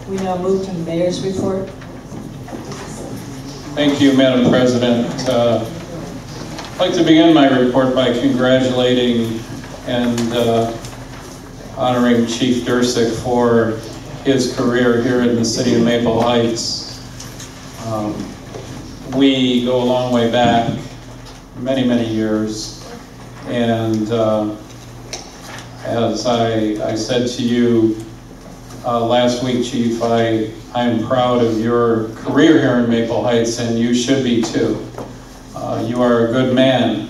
We now move to the mayor's report. Thank you, Madam President. I'd like to begin my report by congratulating and honoring Chief Dursick for his career here in the city of Maple Heights. We go a long way back, many, many years, and as I said to you last week, Chief, I am proud of your career here in Maple Heights, and you should be too. You are a good man,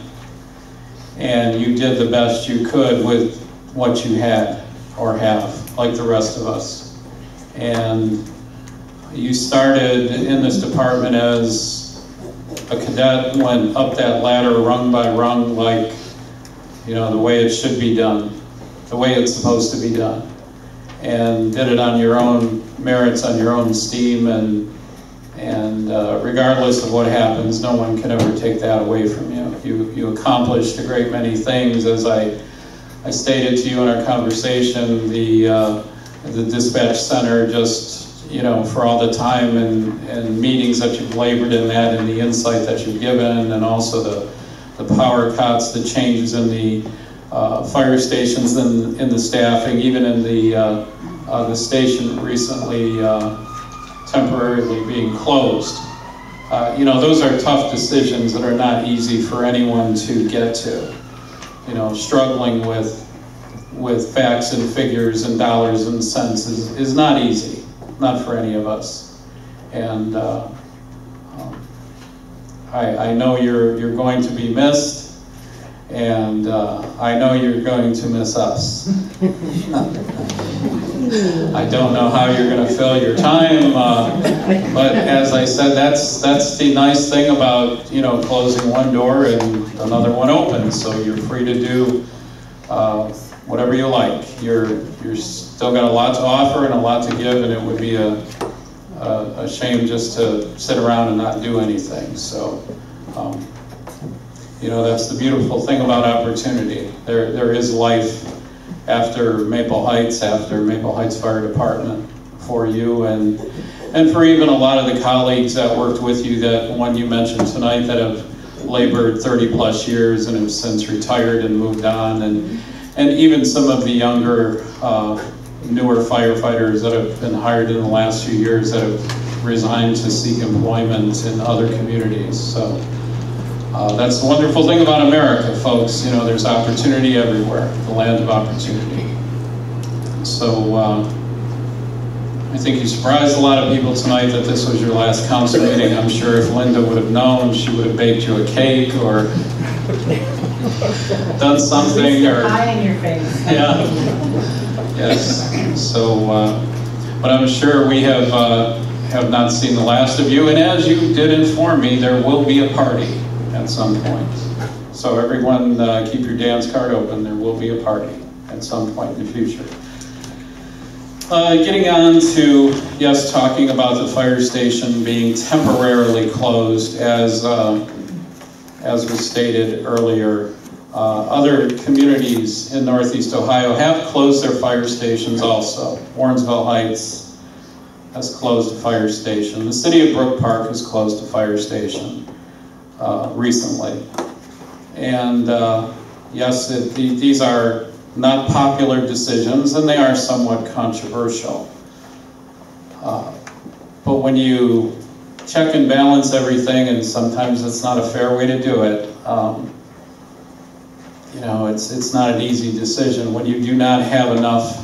and you did the best you could with what you had or have, like the rest of us. And you started in this department as a cadet, went up that ladder rung by rung, like, you know, the way it should be done, the way it's supposed to be done, and did it on your own merits, on your own steam, and regardless of what happens, no one can ever take that away from you. You accomplished a great many things. As I stated to you in our conversation, the dispatch center, just, you know, for all the time and meetings that you've labored in that, and the insight that you've given, and also the power cuts, the changes in the fire stations and in the staffing, even in the station recently temporarily being closed. You know, those are tough decisions that are not easy for anyone to get to. You know, struggling with facts and figures and dollars and cents is not easy, not for any of us. And I know you're going to be missed, and I know you're going to miss us. I don't know how you're going to fill your time, but as I said, that's the nice thing about, you know, closing one door and another one opens. So you're free to do whatever you like. You're still got a lot to offer and a lot to give, and it would be a shame just to sit around and not do anything. So, you know, that's the beautiful thing about opportunity. There is life after Maple Heights Fire Department for you, and for even a lot of the colleagues that worked with you, that one you mentioned tonight, that have labored 30 plus years and have since retired and moved on, and even some of the younger, newer firefighters that have been hired in the last few years that have resigned to seek employment in other communities. So that's the wonderful thing about America, folks. You know, there's opportunity everywhere, the land of opportunity. So I think you surprised a lot of people tonight that this was your last council meeting. I'm sure if Linda would have known, she would have baked you a cake or done something. Or pie in your face. Yeah. Yes. So, but I'm sure we have not seen the last of you. And as you did inform me, there will be a party at some point. So everyone, keep your dance card open. There will be a party at some point in the future. Getting on to, yes, talking about the fire station being temporarily closed, as was stated earlier. Other communities in Northeast Ohio have closed their fire stations also. Warrensville Heights has closed a fire station. The city of Brook Park has closed a fire station recently. And yes, these are not popular decisions, and they are somewhat controversial. But when you check and balance everything, and sometimes it's not a fair way to do it, you know, it's not an easy decision. When you do not have enough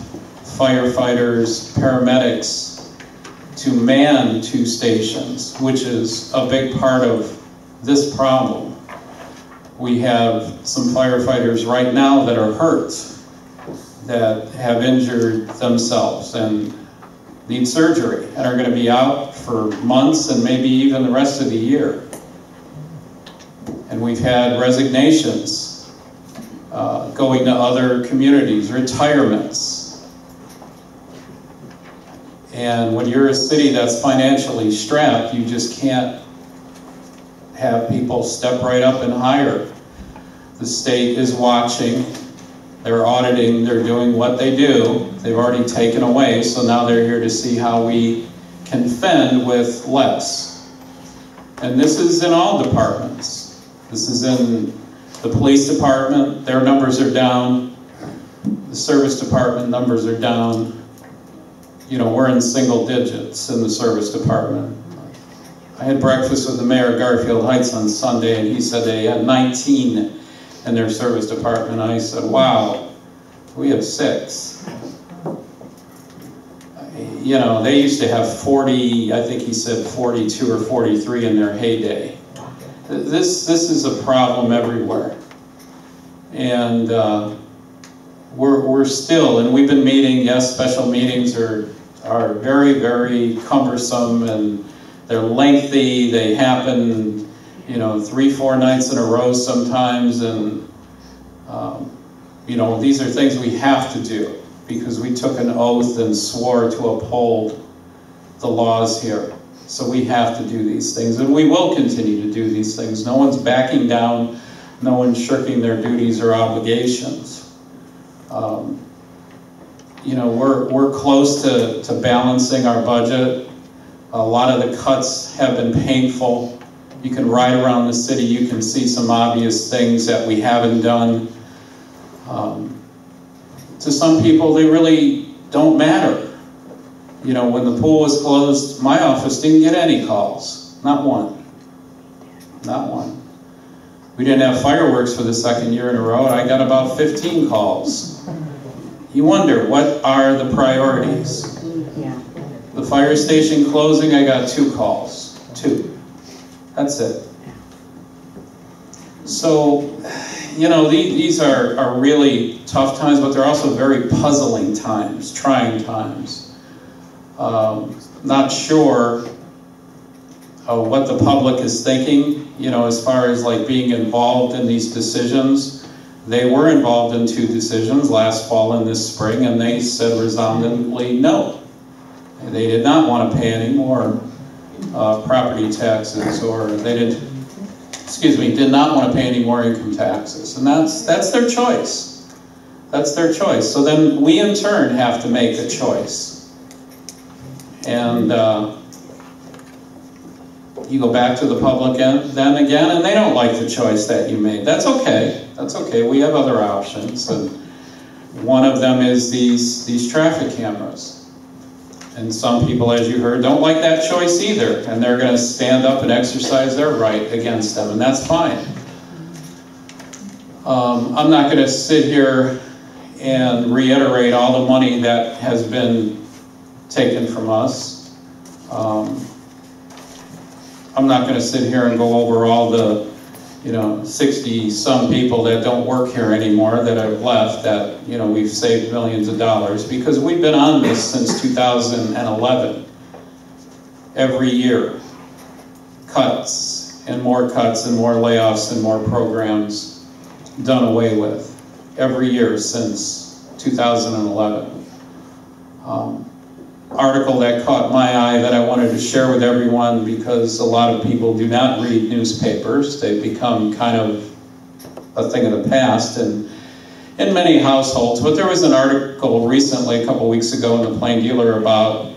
firefighters, paramedics to man 2 stations, which is a big part of this problem. We have some firefighters right now that are hurt, that have injured themselves and need surgery and are going to be out for months and maybe even the rest of the year. And we've had resignations going to other communities, retirements. And when you're a city that's financially strapped, you just can't have people step right up and hire. The state is watching, They're auditing, they're doing what they do. They've already taken away, so now they're here to see how we can fend with less. And this is in all departments. This is in the police department, their numbers are down. The service department numbers are down. You know, we're in single digits in the service department. I had breakfast with the mayor of Garfield Heights on Sunday, and he said they had 19 in their service department. I said, wow, we have 6. You know, they used to have 40, I think he said 42 or 43 in their heyday. This is a problem everywhere. And we're still, and we've been meeting, yes, special meetings are very, very cumbersome, and they're lengthy, they happen, you know, 3-4 nights in a row sometimes, and you know, these are things we have to do because we took an oath and swore to uphold the laws here. So we have to do these things, and we will continue to do these things. No one's backing down, no one's shirking their duties or obligations. You know, we're close to balancing our budget. A lot of the cuts have been painful. You can ride around the city, you can see some obvious things that we haven't done. To some people, they really don't matter. You know, when the pool was closed, my office didn't get any calls. Not one. Not one. We didn't have fireworks for the 2nd year in a row, and I got about 15 calls. You wonder, what are the priorities? The fire station closing, I got 2 calls. 2. That's it. So, you know, these are really tough times, but they're also very puzzling times, trying times. Not sure what the public is thinking, you know, as far as like being involved in these decisions. They were involved in 2 decisions last fall and this spring, and they said resoundingly no. They did not want to pay any more property taxes, or they did not want to pay any more income taxes. And that's their choice. That's their choice. So then we in turn have to make a choice. And you go back to the public then again, and they don't like the choice that you made. That's okay. That's okay. We have other options. And one of them is these traffic cameras. And some people, as you heard, don't like that choice either, and they're going to stand up and exercise their right against them, and that's fine. I'm not going to sit here and reiterate all the money that has been taken from us. I'm not going to sit here and go over all the 60-some people that don't work here anymore that have left that, we've saved millions of dollars, because we've been on this since 2011. Every year, cuts and more layoffs and more programs done away with. Every year since 2011. Article that caught my eye that I wanted to share with everyone, because a lot of people do not read newspapers. They've become kind of a thing of the past in many households. But there was an article recently, a couple weeks ago, in the Plain Dealer about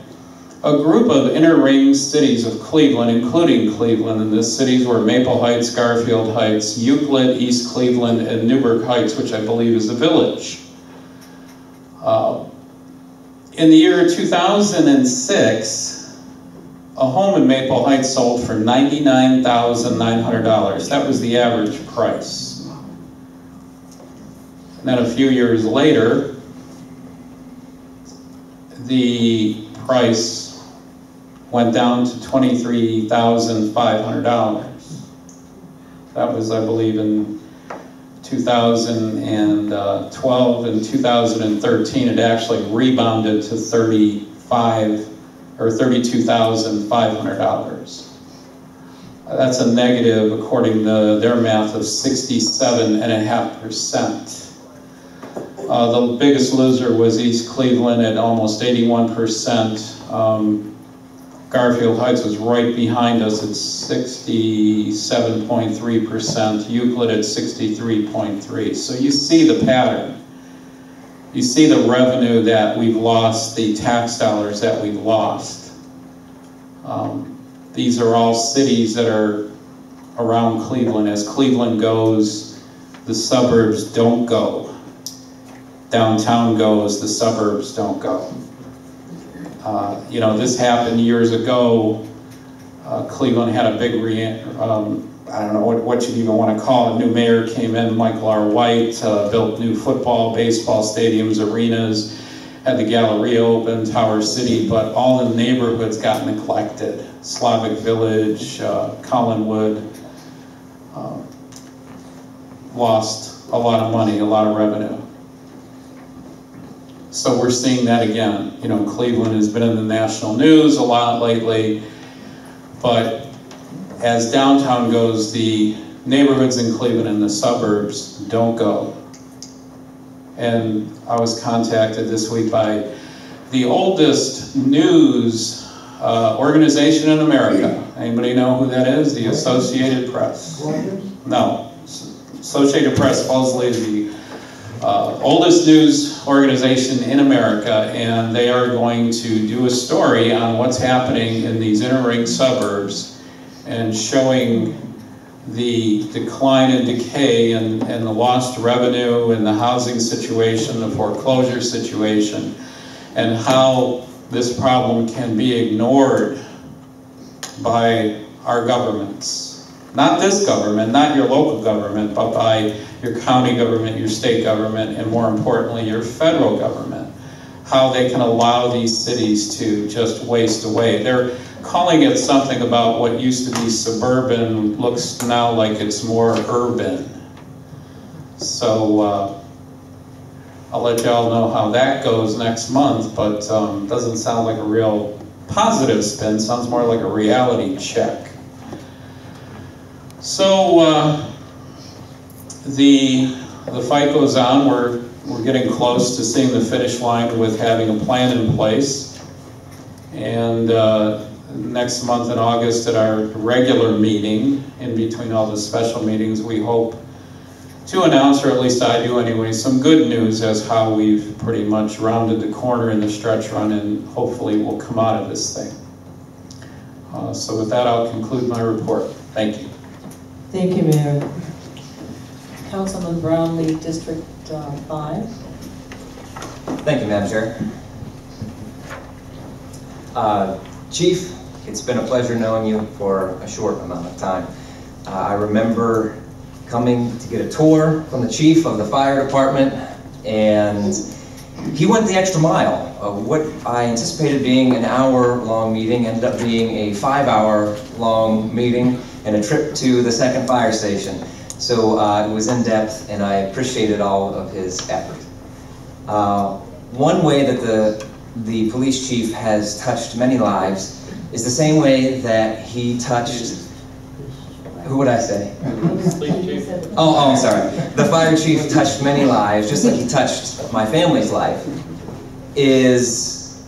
a group of inner ring cities of Cleveland, including Cleveland, and the cities were Maple Heights, Garfield Heights, Euclid, East Cleveland, and Newburgh Heights, which I believe is a village. In the year 2006, a home in Maple Heights sold for $99,900. That was the average price. And then a few years later, the price went down to $23,500. That was, I believe, in 2012 and 2013, it actually rebounded to $32,500. That's a negative, according to their math, of 67.5%. The biggest loser was East Cleveland at almost 81%. Garfield Heights was right behind us at 67.3%, Euclid at 63.3%. So you see the pattern. you see the revenue that we've lost, the tax dollars that we've lost. These are all cities that are around Cleveland. As Cleveland goes, the suburbs don't go. Downtown goes, the suburbs don't go. You know, this happened years ago. Cleveland had a big, I don't know what you'd even want to call it. New mayor came in, Michael R. White, built new football, baseball stadiums, arenas, had the Galleria open, Tower City, but all the neighborhoods got neglected. Slavic Village, Collinwood, lost a lot of money, a lot of revenue. So we're seeing that again. You know, Cleveland has been in the national news a lot lately, but as downtown goes, the neighborhoods in Cleveland and the suburbs don't go. And I was contacted this week by the oldest news organization in America. Anybody know who that is? The Associated Press. No. Associated Press supposedly is the oldest news organization in America, and they are going to do a story on what's happening in these inner ring suburbs and showing the decline and decay and the lost revenue and the housing situation, the foreclosure situation, and how this problem can be ignored by our governments. Not this government, not your local government, but by your county government, your state government, and more importantly, your federal government. How they can allow these cities to just waste away. They're calling it something about what used to be suburban, looks now like it's more urban. So I'll let y'all know how that goes next month, but doesn't sound like a real positive spin, sounds more like a reality check. So the fight goes on. We're getting close to seeing the finish line with having a plan in place. And next month in August at our regular meeting, in between all the special meetings, we hope to announce, or at least I do anyway, some good news as how we've pretty much rounded the corner in the stretch run, and hopefully we'll come out of this thing. So with that, I'll conclude my report. Thank you. Thank you, Mayor. Councilman Brownlee, District 5. Thank you, Madam Chair. Chief, it's been a pleasure knowing you for a short amount of time. I remember coming to get a tour from the chief of the fire department, and he went the extra mile. What I anticipated being an hour-long meeting ended up being a 5-hour-long meeting and a trip to the second fire station. So it was in depth, and I appreciated all of his effort. One way that the police chief has touched many lives is the same way that he touched, who would I say? Oh, I'm sorry. The fire chief touched many lives, just like he touched my family's life, is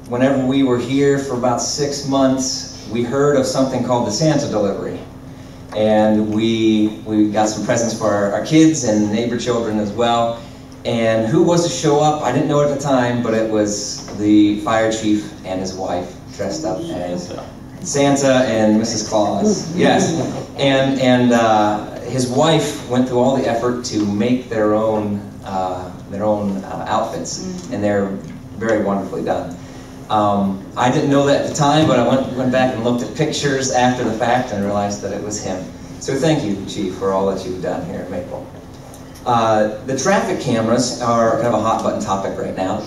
whenever we were here for about 6 months, we heard of something called the Santa delivery. And we got some presents for our kids and neighbor children as well. And who was to show up? I didn't know at the time, but it was the fire chief and his wife dressed up as Santa and Mrs. Claus. Yes. And his wife went through all the effort to make their own outfits, and they're very wonderfully done. I didn't know that at the time, but I went back and looked at pictures after the fact and realized that it was him. So thank you, Chief, for all that you've done here at Maple. The traffic cameras are kind of a hot button topic right now.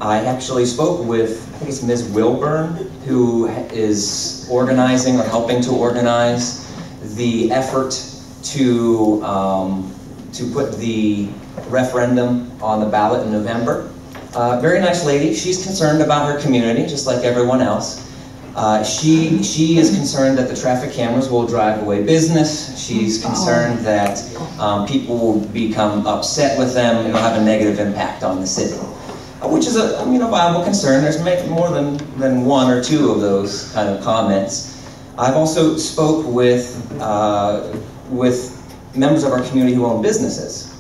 I actually spoke with, I think it's Ms. Wilburn, who is organizing or helping to organize the effort to put the referendum on the ballot in November. Very nice lady. She's concerned about her community, just like everyone else. She is concerned that the traffic cameras will drive away business. She's concerned that people will become upset with them and it'll have a negative impact on the city, which is a viable concern. There's maybe more than one or two of those kind of comments. I've also spoke with members of our community who own businesses.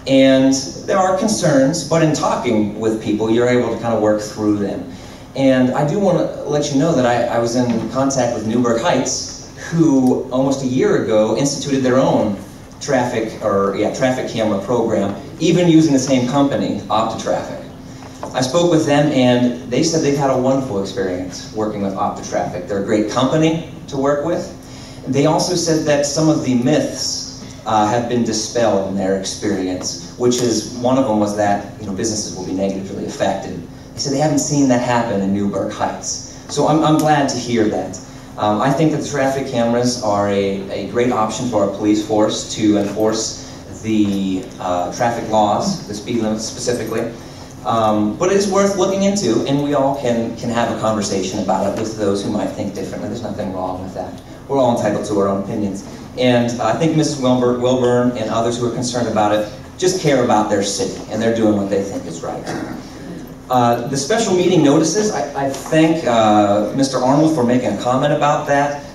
And there are concerns, but in talking with people, you're able to kind of work through them. And I do want to let you know that I was in contact with Newburgh Heights, who almost a year ago instituted their own traffic camera program, even using the same company, OptiTraffic. I spoke with them and they said they've had a wonderful experience working with OptiTraffic. They're a great company to work with. They also said that some of the myths have been dispelled in their experience, which is, one of them was that businesses will be negatively affected. They said they haven't seen that happen in Newburgh Heights. So I'm glad to hear that. I think that the traffic cameras are a great option for our police force to enforce the traffic laws, the speed limits specifically. But it is worth looking into, and we all can have a conversation about it with those who might think differently. There's nothing wrong with that. We're all entitled to our own opinions. And I think Mrs. Wilburn and others who are concerned about it just care about their city, and they're doing what they think is right. The special meeting notices, I thank Mr. Arnold for making a comment about that.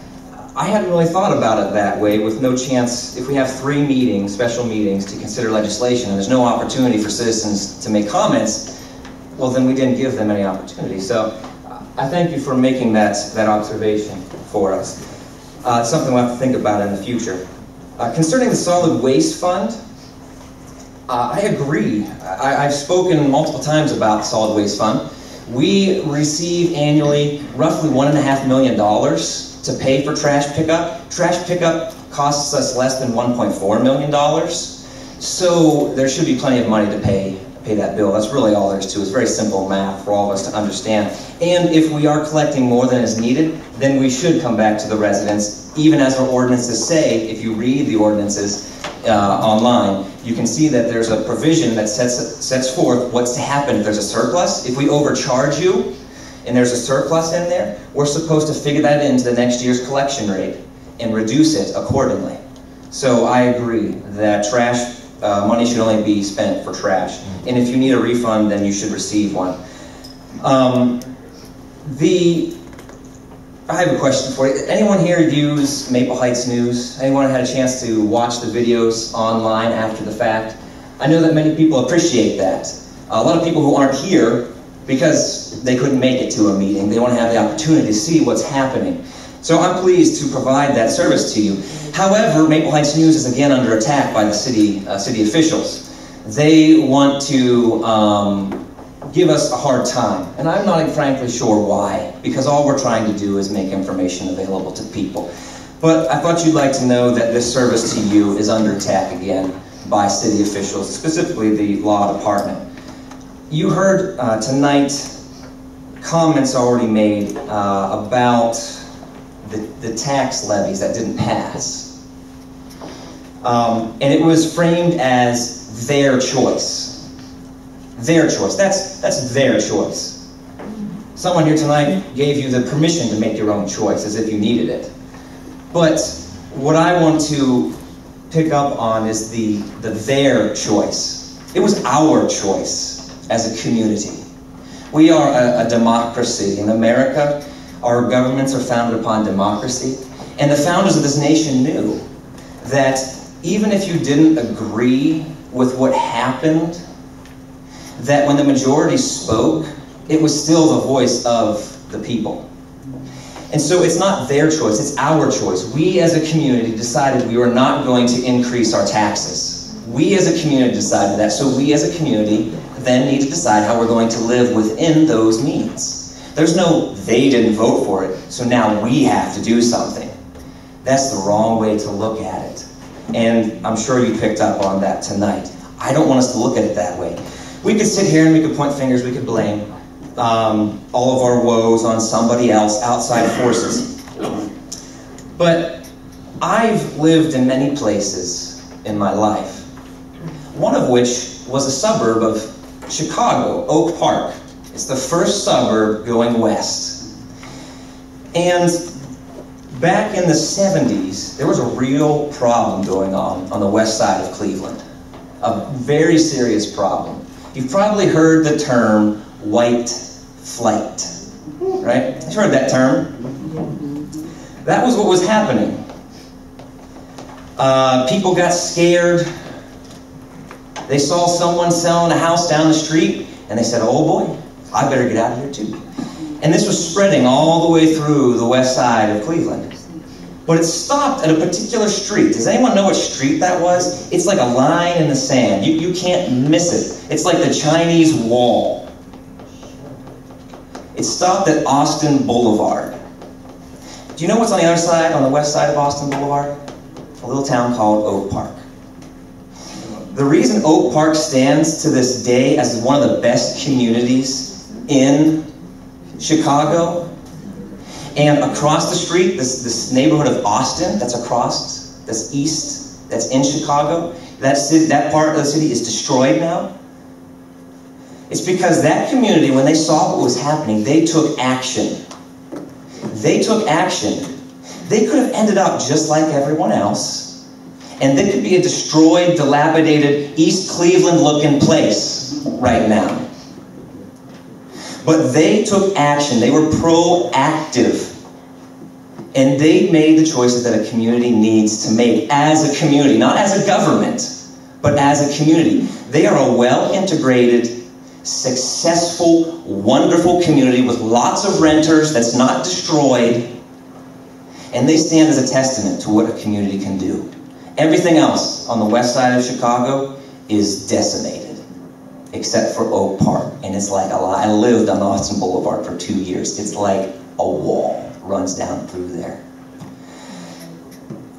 I hadn't really thought about it that way, with no chance, if we have 3 meetings, special meetings, to consider legislation, and there's no opportunity for citizens to make comments, well, then we didn't give them any opportunity. So I thank you for making that observation for us. It's something we'll have to think about in the future. Concerning the solid waste fund, I agree. I've spoken multiple times about the solid waste fund. We receive annually roughly $1.5 million to pay for trash pickup. Trash pickup costs us less than $1.4 million. So there should be plenty of money to pay that bill. That's really all there is to it. It's very simple math for all of us to understand. And if we are collecting more than is needed, then we should come back to the residents, even as our ordinances say. If you read the ordinances online, you can see that there's a provision that sets forth what's to happen if there's a surplus. If we overcharge you, and there's a surplus in there, we're supposed to figure that into the next year's collection rate and reduce it accordingly. So I agree that trash money should only be spent for trash. And if you need a refund, then you should receive one. I have a question for you. Anyone here use Maple Heights News? Anyone had a chance to watch the videos online after the fact? I know that many people appreciate that. A lot of people who aren't here, because they couldn't make it to a meeting, they want to have the opportunity to see what's happening. So I'm pleased to provide that service to you. However, Maple Heights News is again under attack by the city officials. They want to give us a hard time, and I'm not frankly sure why, because all we're trying to do is make information available to people. But I thought you'd like to know that this service to you is under attack again by city officials, specifically the law department. You heard tonight comments already made about the tax levies that didn't pass. And it was framed as their choice. Their choice. That's their choice. Someone here tonight gave you the permission to make your own choice, as if you needed it. But what I want to pick up on is their choice. It was our choice as a community. We are a democracy. In America, our governments are founded upon democracy. And the founders of this nation knew that even if you didn't agree with what happened, that when the majority spoke, it was still the voice of the people. And so it's not their choice, it's our choice. We as a community decided we were not going to increase our taxes. We as a community decided that, so we as a community then need to decide how we're going to live within those means. There's no, they didn't vote for it, so now we have to do something. That's the wrong way to look at it. And I'm sure you picked up on that tonight. I don't want us to look at it that way. We could sit here and we could point fingers, we could blame all of our woes on somebody else, outside forces. But I've lived in many places in my life, one of which was a suburb of Chicago, Oak Park. It's the first suburb going west. And back in the 70s, there was a real problem going on the west side of Cleveland. A very serious problem. You've probably heard the term white flight, right? You've heard that term. That was what was happening. People got scared. They saw someone selling a house down the street, and they said, oh boy, I better get out of here too. And this was spreading all the way through the west side of Cleveland. But it stopped at a particular street. Does anyone know what street that was? It's like a line in the sand. You can't miss it. It's like the Chinese wall. It stopped at Austin Boulevard. Do you know what's on the other side, on the west side of Austin Boulevard? A little town called Oak Park. The reason Oak Park stands to this day as one of the best communities in Chicago, and across the street, this neighborhood of Austin, that's across, that's east, that's in Chicago, that part of the city is destroyed now. It's because that community, when they saw what was happening, they took action. They took action. They could have ended up just like everyone else, and they could be a destroyed, dilapidated, East Cleveland-looking place right now. But they took action. They were proactive. And they made the choices that a community needs to make as a community, not as a government, but as a community. They are a well-integrated, successful, wonderful community with lots of renters that's not destroyed. And they stand as a testament to what a community can do. Everything else on the west side of Chicago is decimated, except for Oak Park. And it's like I lived on Austin Boulevard for 2 years. It's like a wall runs down through there.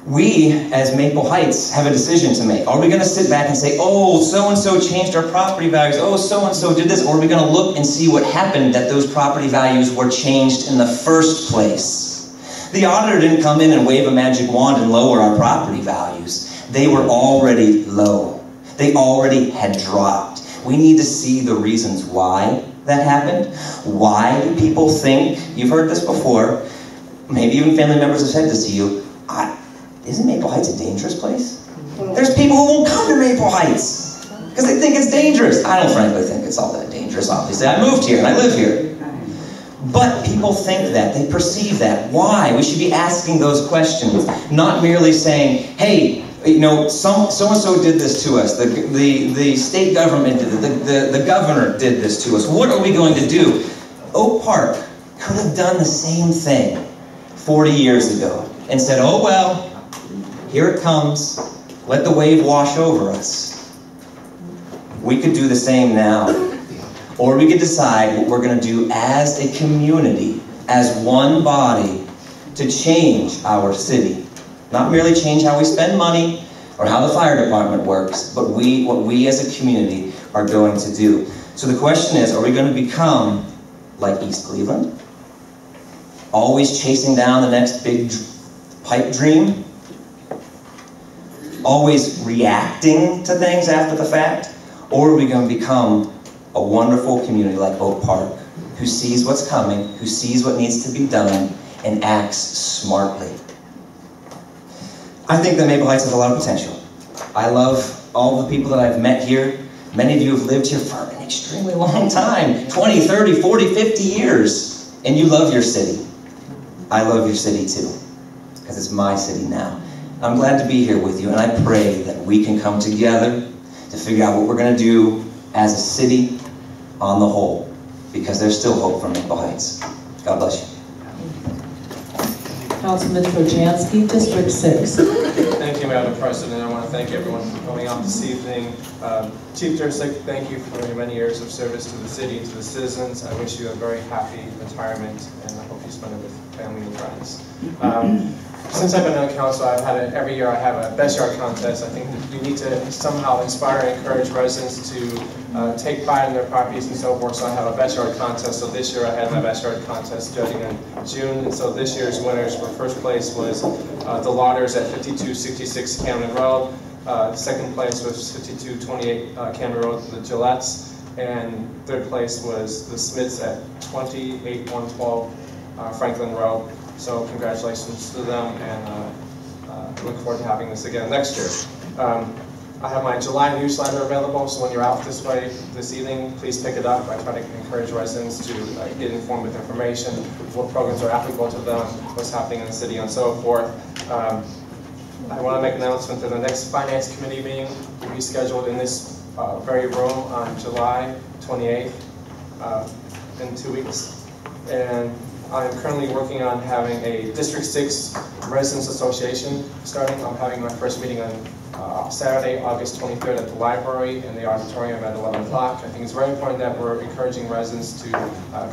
We, as Maple Heights, have a decision to make. Are we going to sit back and say, oh, so-and-so changed our property values, oh, so-and-so did this, or are we going to look and see what happened that those property values were changed in the first place? The auditor didn't come in and wave a magic wand and lower our property values. They were already low. They already had dropped. We need to see the reasons why that happened. Why do people think, you've heard this before, maybe even family members have said this to you, isn't Maple Heights a dangerous place? There's people who won't come to Maple Heights because they think it's dangerous. I don't frankly think it's all that dangerous, obviously. I moved here and I live here. But people think that, they perceive that. Why? We should be asking those questions, not merely saying, hey, you know, so-and-so did this to us. The state government did it. The governor did this to us. What are we going to do? Oak Park could have done the same thing 40 years ago and said, oh, well, here it comes. Let the wave wash over us. We could do the same now. Or we could decide what we're going to do as a community, as one body, to change our city. Not merely change how we spend money or how the fire department works, but what we as a community are going to do. So the question is, are we going to become like East Cleveland? Always chasing down the next big pipe dream? Always reacting to things after the fact? Or are we going to become a wonderful community like Oak Park, who sees what's coming, who sees what needs to be done, and acts smartly? I think that Maple Heights has a lot of potential. I love all the people that I've met here. Many of you have lived here for an extremely long time, 20, 30, 40, 50 years, and you love your city. I love your city too, because it's my city now. I'm glad to be here with you, and I pray that we can come together to figure out what we're going to do as a city on the whole, because there's still hope for Maple Heights. God bless you. Councilman Trojansky, District 6. Thank you, Madam President. I want to thank everyone for coming out this evening. Chief Dursick, thank you for your many years of service to the city and to the citizens. I wish you a very happy retirement, and I hope you spend it with family and friends. Since I've been on council, every year I have a best yard contest. I think that you need to somehow inspire and encourage residents to take pride in their properties and so forth. So I have a best yard contest. So this year I had my best yard contest judging in June. And so this year's winners for first place was the Lauders at 5266 Camden Road. Second place was 5228 Camden Road, the Gillettes. And third place was the Smiths at 28112 Franklin Road. So congratulations to them, and look forward to having this again next year. I have my July newsletter available, so when you're out this way this evening, please pick it up. I try to encourage residents to get informed with information, what programs are applicable to them, what's happening in the city, and so forth. I want to make an announcement that the next Finance Committee meeting will be scheduled in this very room on July 28th, in 2 weeks. And I'm currently working on having a District 6 Residents Association starting. I'm having my first meeting on Saturday, August 23rd at the library in the auditorium at 11 o'clock. I think it's very important that we're encouraging residents to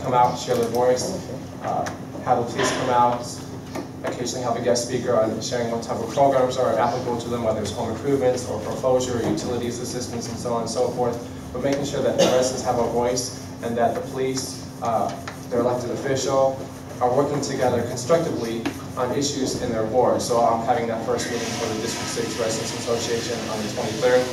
come out, share their voice, have the police come out, occasionally have a guest speaker on sharing what type of programs are applicable to them, whether it's home improvements or foreclosure, utilities assistance, and so on and so forth. But making sure that the residents have a voice and that the police, their elected official, are working together constructively on issues in their ward. So I'm having that first meeting for the District 6 Residents Association on the 23rd.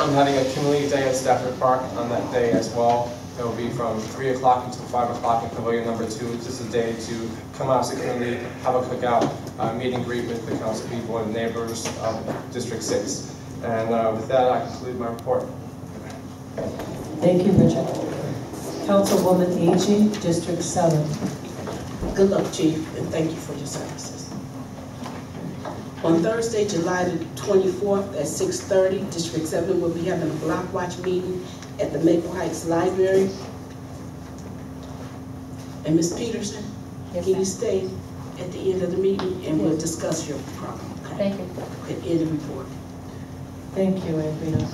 I'm having a community day at Stafford Park on that day as well. It will be from 3 o'clock until 5 o'clock in Pavilion number 2. It's just a day to come out as a community, have a cookout, meet and greet with the council people and neighbors of District 6. And with that, I conclude my report. Thank you, Richard. Councilwoman Agee, District 7. Good luck, Chief, and thank you for your services. On Thursday, July the 24th at 6:30, District 7 will be having a block watch meeting at the Maple Heights Library. And Ms. Peterson, can you stay at the end of the meeting and we'll discuss your problem? Okay? Thank you. At the end of the report. Thank you, Andrea.